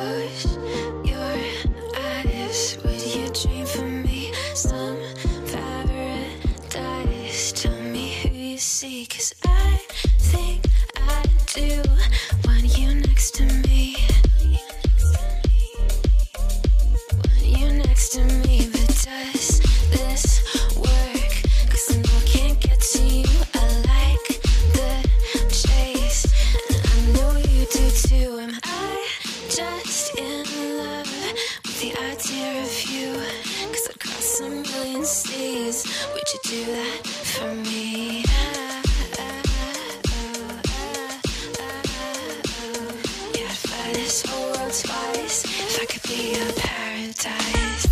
Close your eyes. Would you dream for me some paradise? Tell me who you see, 'cause I think I do want you next to me. Want you next to me, but does this work? 'Cause I know I can't get to you. I like the chase, and I know you do too. Am I just in love with the idea of you? 'Cause I'd cross a million seas. Would you do that for me? Yeah, I'd fly this whole world twice if I could be your paradise.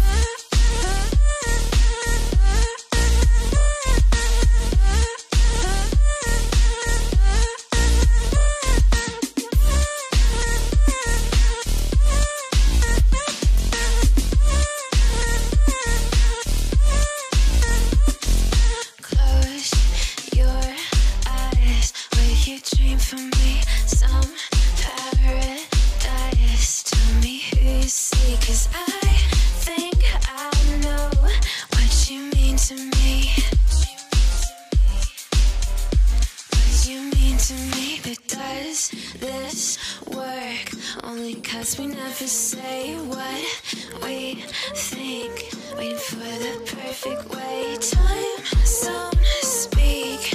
Close your eyes. Will you dream for me some paradise? Tell me who you see, 'cause I think I know what you mean to me. What you mean to me, but does this work? Only 'cause we never say what we think. Waiting for the perfect way. Time zone speak.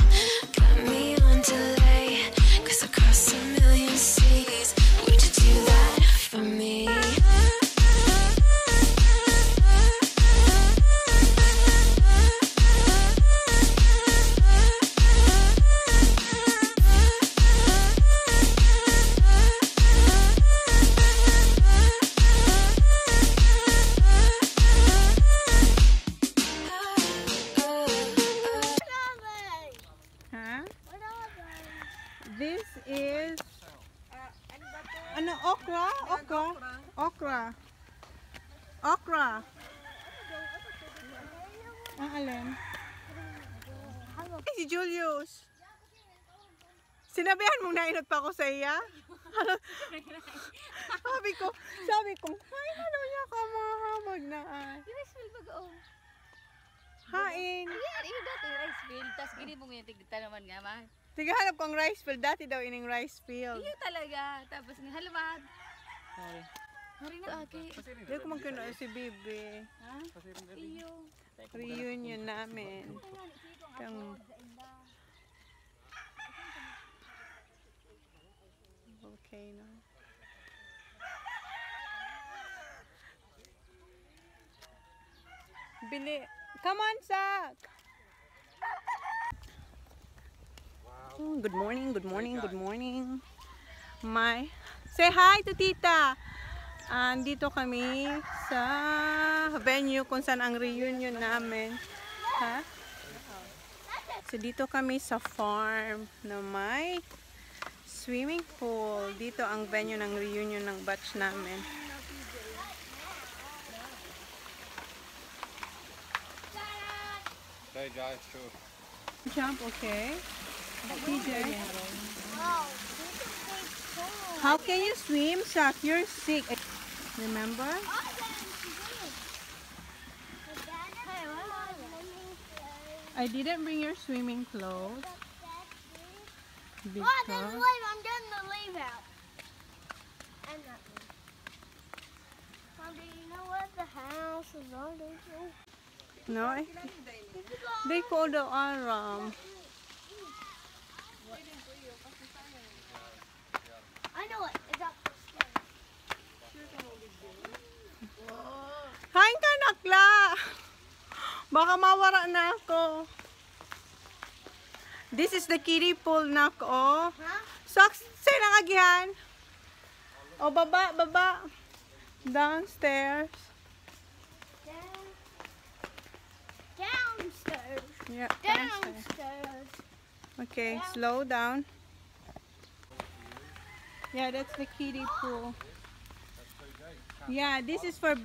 Got me on delay. 'Cause I cross a million seas. Would you do that for me? Huh? This is ano, okra? Okra? Okra. Okra. Ang alin? Ay, si Julius. Sinabihan mong nainot pa ako sa iya? sabi ko, ay, ano niya ka mahamag na ay. Rice field mag-o. Hain. Iya dati rice field. Tapos gini mong yung tigita naman nga man. Tigahanap ko ang rice field. Dati daw ining rice field. Iya talaga. Tapos nga halawad. Sorry. Hari na ake. Hindi ko magkano si Bibi. Ha? Iyo. Reunion namin. Ang volcano. Bili. Come on, Zach. Oh, good morning, good morning, good morning. Say hi to Tita. Andito kami sa venue kung saan ang reunion namin. Ha? So dito kami sa farm na may swimming pool. Dito ang venue ng reunion ng batch namin. Hey guys, sure. Jump, okay. TJ. How can you swim, Zach? You're sick. Remember? I didn't bring your swimming clothes. Oh, there's a leaf. I'm getting the leaf out. And that one. Mom, do you know what the house is under? No, they call the alarm. I know it. It's up the stairs. Kain ka, nakla! Baka mawara na ako. This is the kiddie pool, nak, oh. Huh? Socks, say lang agihan. Oh, baba, baba. Downstairs. Downstairs. Yeah, downstairs. Downstairs. Okay, slow down. Yeah, that's the kiddie pool. Yeah, this is for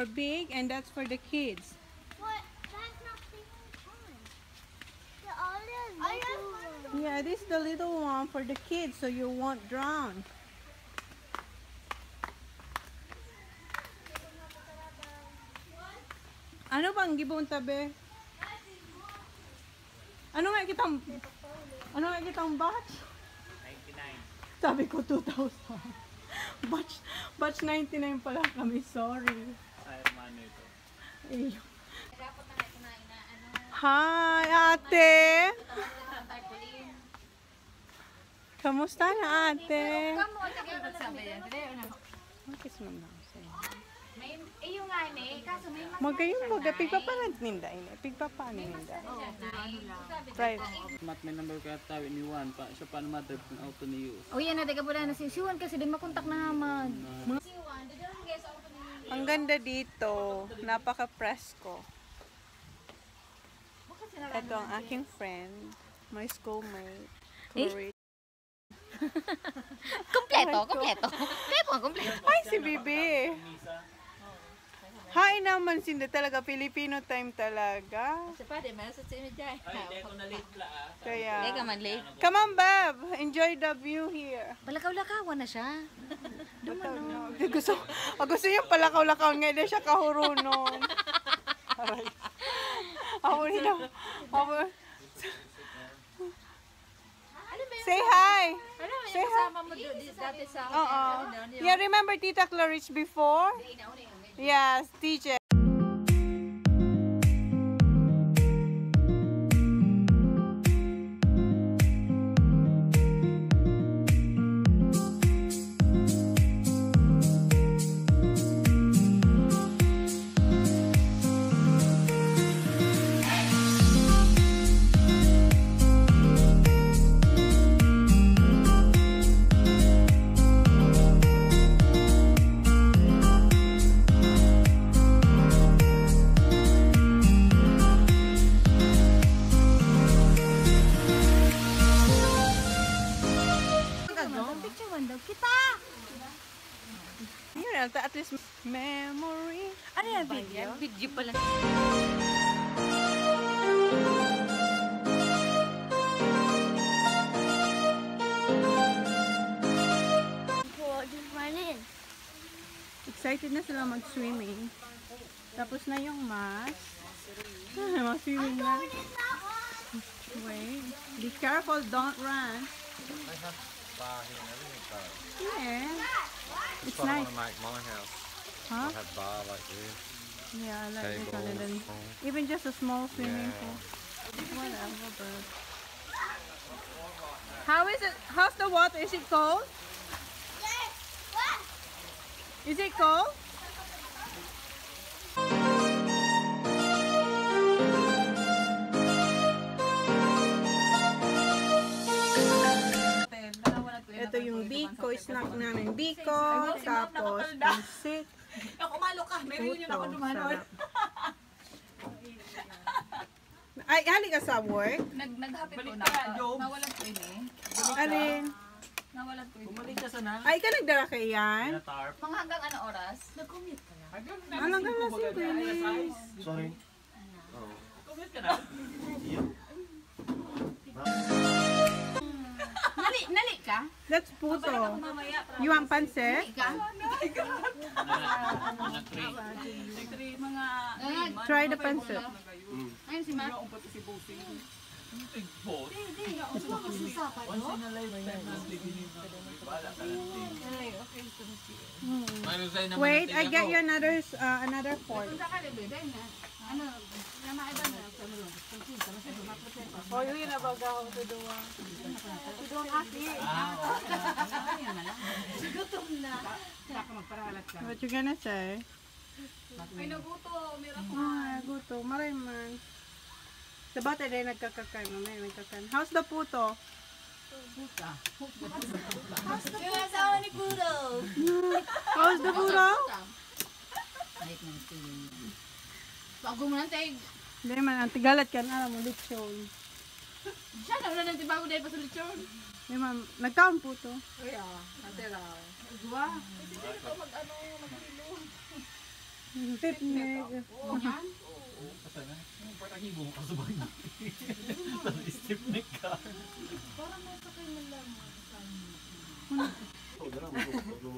big and that's for the kids. What? That's not the whole time. The other little Yeah, this is the little one for the kids so you won't drown. Ano bang gibon tabi? Ano nga kitang batch? 99. Sabi ko 2,000. Batch 99 pala kami, sorry. Ay. Hi, ate. Kamusta na, ate? Kiss mo na ako sa'yo. Iyo nga ni, kaso may Magayon mo, pigpapanan ninda ini. Pigpapanan ninda. Right. Mat may number kaya tawin ni Juan pa siya pa naman ng auto ni Yus. O yan na, teka po na si Siwan kasi din makontak na mag... Ang ganda dito. Napaka-presko. Ito ang aking friend. My schoolmate. Corey. Kompleto. Kompleto. Ay, si Bibi. Hi naman, sinda talaga. Filipino time talaga. Sa pwede, meron sa sinidya. Kaya. Teka man, late. Come on, Bab. Enjoy the view here. Palakaw-lakawan na siya. Gusto niya palakaw-lakaw nga. Hindi siya kahurunong. Aray. Ako nila. Say hi. Ano, Say yung kasama mo dati sa... Oo. Yeah, remember Tita Clarice before? Yes, teacher. Yun, at least memory. Ano yan, video? Video pala. Just run in. Excited na sila mag-swimming. Tapos na yung mask. Mag-swimming na. Wait. Be careful, don't run. Bar here and everything, bar. Yeah. It's That's what I nice. want to make my house. Huh? I have bar like this. Yeah, I like this Table, other than phone. even just a small swimming Yeah. pool. Whatever, but how is it? How's the water? Is it cold? Yes. What? Is it cold? Ito yung biko, snack namin. Biko, tapos pansit. Kumalo ka, meron yun ako dumanon. Ay, hali ka sa work? Naghapit ko na. Nawalan ko yun eh. Alin? Nawalan ko yun. Bumalik ka sana. Ay, ka nagdala kay yan? Tarp. Mga hanggang ano oras? Nag-commute ka na. Anong gala si Dennis? Sorry. Commute ka na. Nali ka? That's puto. Mamaya. You want pansit? Ka? Mga three. Mga... Try the pansit. Ayun si Matt. Boss. Once in a lifetime na wala ka lang ting. Wait, I get you another fork. Punta ka rin, dahil na. Ano, namaiba na. Oh, yun na baga ako to duwa. To duwa aki. Gutom na. What you gonna say? May naguto, meron ko. Ah, guto. Maray man. Sa bata din nagkakakan. Mamaya nagkakan. How's the puto? Yung asawa ni Kudo. How's the puto? Bago mo lang tayo. Hindi man, antigalat ka na. Alam mo, lechon. Siya na wala nang tibago dahil pa sa lechon. Hindi man, nagkaon puto. Kaya, natira. Gwa. Kasi dito mag-ano, mag-hilo. Picnic. Yan. Patahibo mo ka sa bahay. Stipnik ka.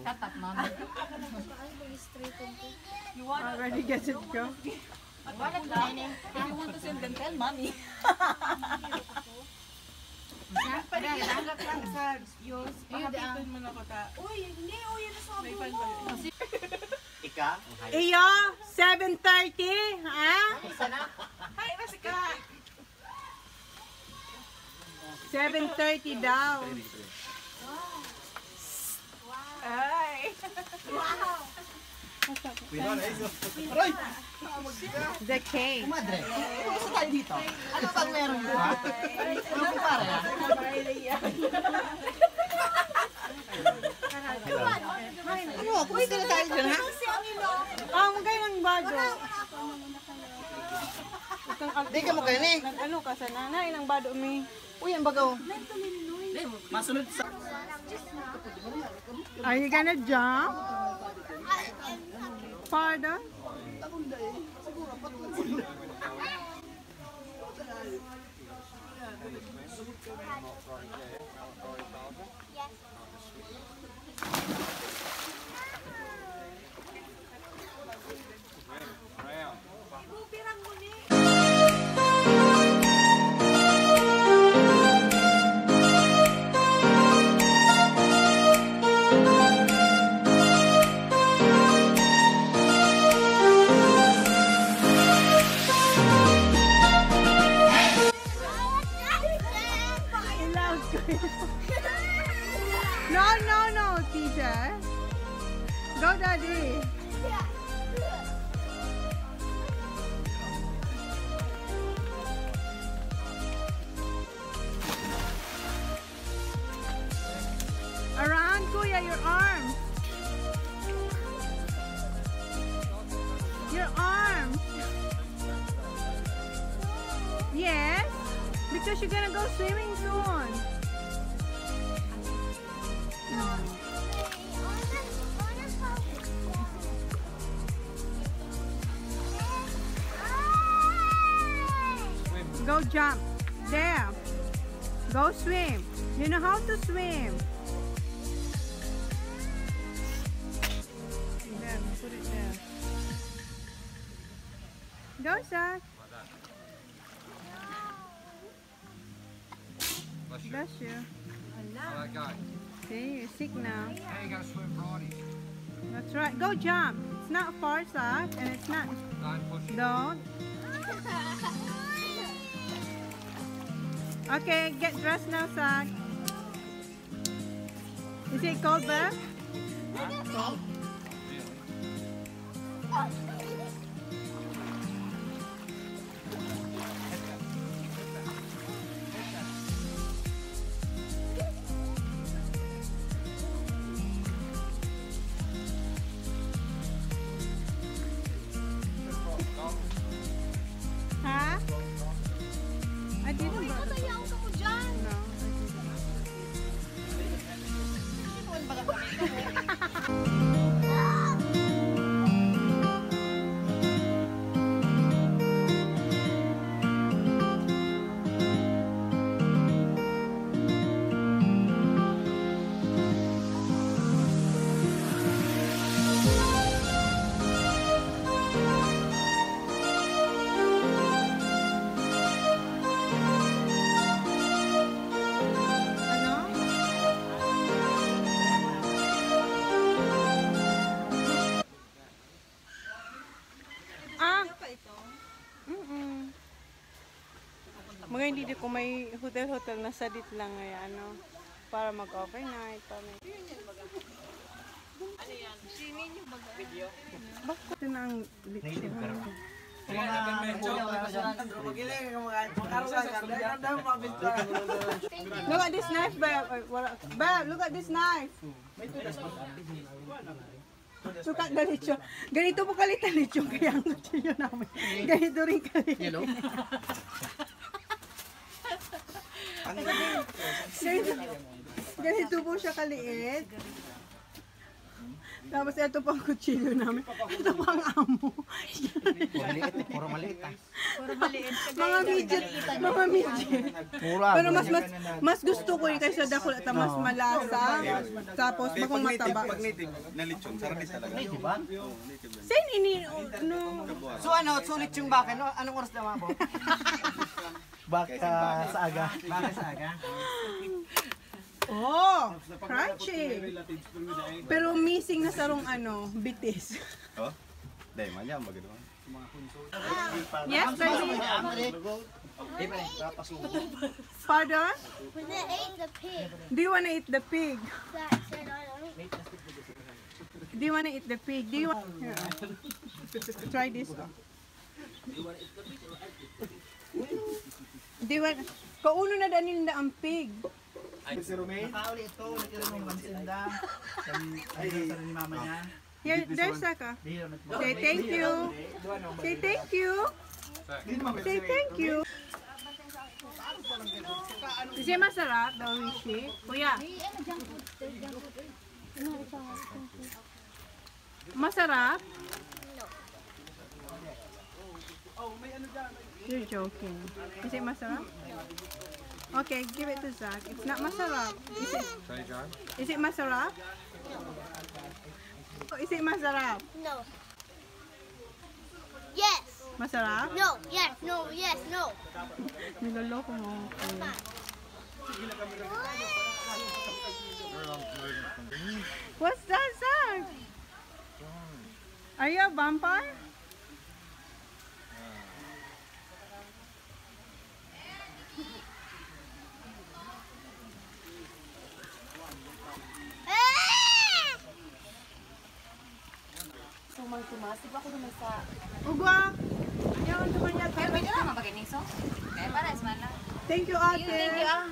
Tatak, mama. Already gets it go. Bakit ba? If you want to send them, tell mommy. Nagagap lang sa Diyos. Pakapitin mo na ko ta. Uy, hindi. Uy, yan sa mo. Ika? Iyo, 7:30, ha? Hi, Masika! 7:30 daw. Ay! Aray! The cake. Madre, kumusta tayo dito? Ano bang meron dito? Ano po pare? Ano? Kumusta na tayo dyan, ha? Magay ng bado. Di ka mo kayo ni. Nag-ano ka sa nanay ng bado mi. Uy, ang bagaw. Masunod sa... Are you gonna jump? Pardon? No, teacher. Go, Daddy. Around, Kuya, your arms. Your arms. Yes, because you're gonna go swimming soon. Go jump. There. Go swim. You know how to swim. There, put it there. Go, Zach. Bless you. Alright, go. See, you're sick now. Now you gotta swim righty. That's right. Go jump. It's not far, Zach, and it's not. Don't push it. Don't. Okay, get dressed now, Zach. Is it cold, Beth? Cold. Huh? I didn't. Natayaw ka mo dyan. No. Ano? Ah! Mga hindi ko may hotel na sadit lang ngayon, ano, para mag-overnight. Para may... Ano yan? Sinin yung video? Bakit ito na ang litsyon? Look at this knife, Beb. Beb, look at this knife. Sukat na litsyon. Ganito po kalit ang litsyon, kaya ang litsyon namin. Ganito rin kalit. Yellow? Ganito po siya kaliit. Tapos ito pang kutsilyo namin. Ito pang amo. Maliit eh, puro maliit ah. Mga midget. Mga midget. Mura. Pero mas gusto ko yung kaysa dako at mas malasa. Tapos bakong mataba. Pag native na lechon, sarap din talaga. Diba? Sen ini no. So ano, sulit yung baka, no? Anong oras na mo? Baka sa aga. Baka sa aga. Oh, crunchy. Pero missing na sarong ano, bitis. Oh? Dahil man yan, magano. Yes, baby. Pardon? When they ate the pig, Do you wanna eat the pig? that said I don't. Do you wanna eat the pig? Do you want? Here. Try this. Do you want? Kauno na danin na ang pig. Nakauli ito, natira mong mansinda. Ay, sa ni mama niya. Here, there's Saka. Say thank you. Say thank you. Say thank you. Kasi masarap daw, Rishi. Kuya. Masarap? You're joking. Is it masarap? Okay, give it to Zach. It's not masarap. Sorry, John? Is it masarap? Is it masarap? No. Yes. Masarap? No. Yes. No. Yes. No. Niloloko mo. ako. What's that, Zach? Are you a vampire? Tumas-tumas. Di ba ako naman sa... Ugwa! Ayaw ang tumanya. Kaya pwede lang mapag-iniso? Kaya para isman lang. Thank you, ate. Thank you ah.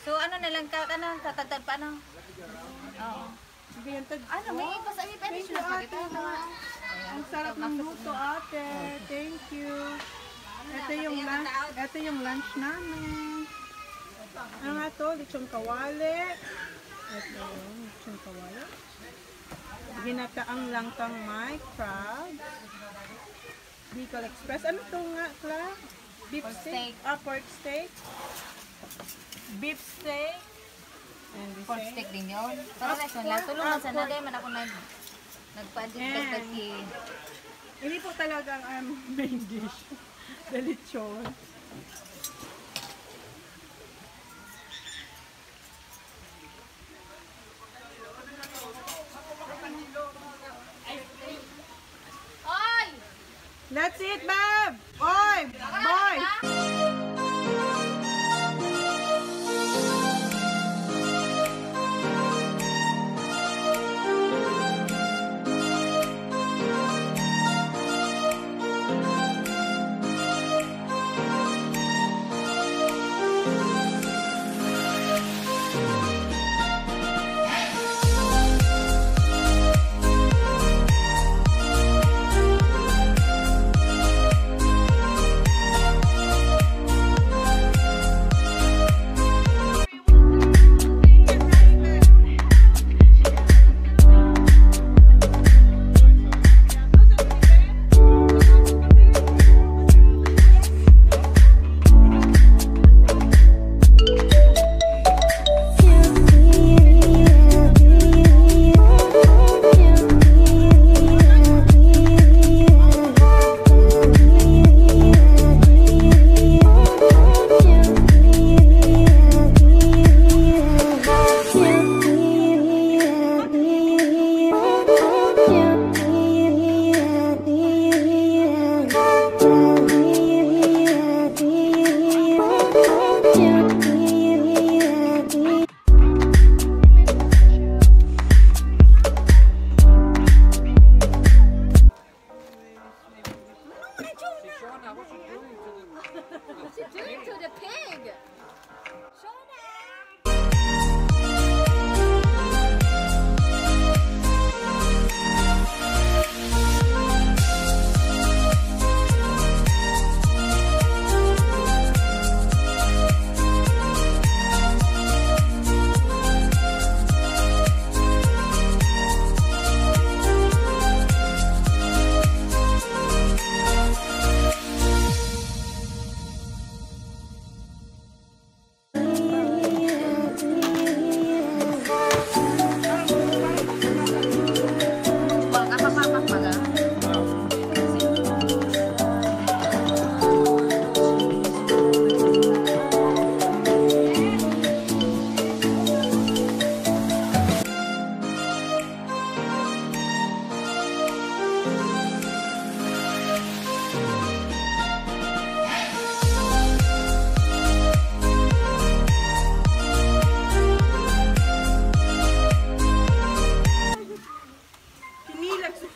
So ano na lang ka na tatagtag pa no? Oo. Sige, yan, tag- Ano may ipas ay pwede Thank you, siya ate. Ang sarap ng luto, ate. Thank you. Ito yung lunch namin. Ano nga to? Lechon kawali. Ito yung lechon kawali. Ginataang langkang may crab. Bicol Express. Ano to nga, Cla? Beef Pork steak. steak. Pork steak. Beef steak. And the Pork same. steak din yun. Para na isman lang. Tulungan sa nagay man ako nagpa-adjust Yan. kasi Hindi po talaga ang main dish. The lechon. That's it, Bab! Oy! Boy!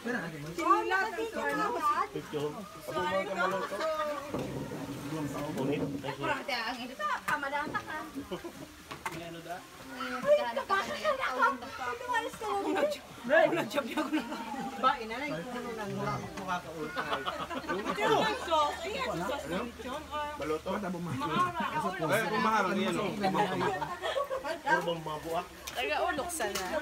Ang ito ka, kamadata ka. Ba, inanay ko nang makakaulay. Ito yung sauce. Ayan, yung sauce na lechon. Baluto. Mahara. Eh, kung mahal niyan, no? Taga-ulok sana.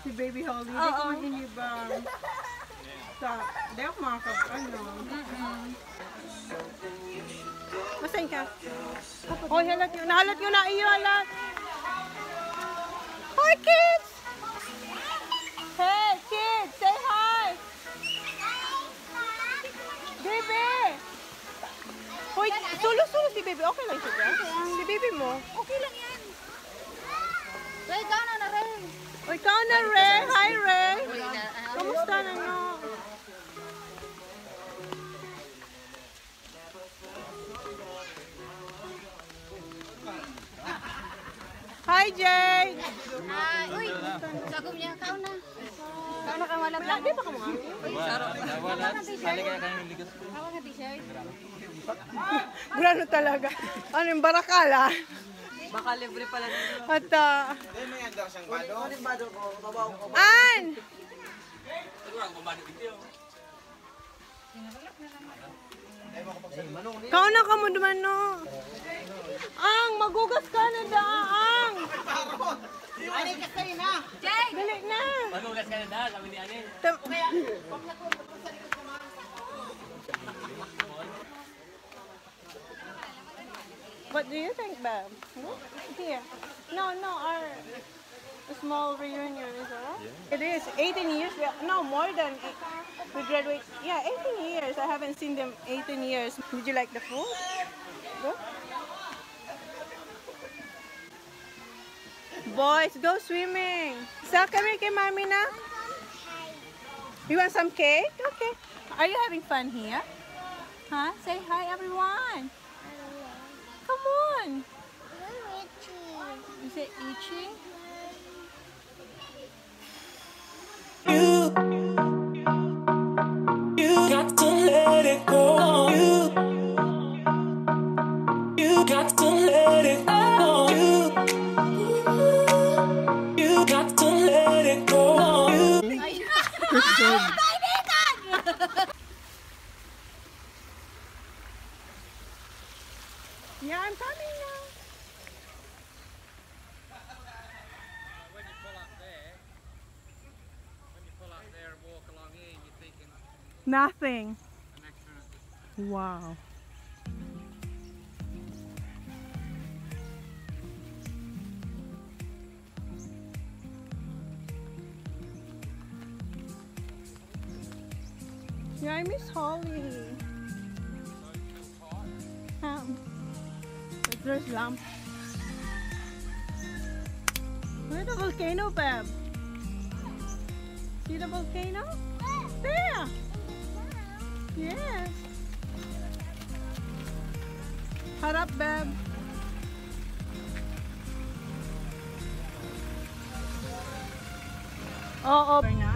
Si Baby Holly, hindi ko mag-inibang. Hindi ako makakap, Masayin ka? Hoy, halat yun. Nahalat yun na iyo, halat. Hi, kids! Hey, kids! Say hi! Baby! Hoy, sulo-sulo si Baby. Okay lang siya, guys. Si Baby mo. Okay lang yan. Ray, ikaw na Ray. O, ikaw na, Ray. Hi, Ray. Kamusta na, no? Hi, Jay. Hi. Uy, sagom niya. Kau na. Kau na kang walang Di ba ka mga? Kawa nga t-shirt. Grano talaga. Ano yung barakala? Baka libre pala nito. At, May andar siyang bado. Bado ko, babaw ko. An! Kauna ka mo duman, no? Ang, magugas ka na da, ang! Ani ka kayo na. Dali na! Magugas ka na dahil, sabi ni Anin. What do you think, Bab? Here. No, our small reunion, is that right? It is. 18 years. No, more than. We graduate. Yeah, 18 years. I haven't seen them 18 years. Did you like the food? Good? Boys, go swimming. Sa kami kay Mami na? You want some cake? Okay. Are you having fun here? Huh? Say hi, everyone. Come on. Is it itchy? You got to let it go. You got to let it go. You got to let it go. Yeah, I'm coming now. When you pull up there and walk along here, you're thinking Nothing. an extra. Wow. Yeah, I miss Holly. But there's lump. Where's the volcano, Beb? See the volcano? There! Yes. Harap, Beb. Oo.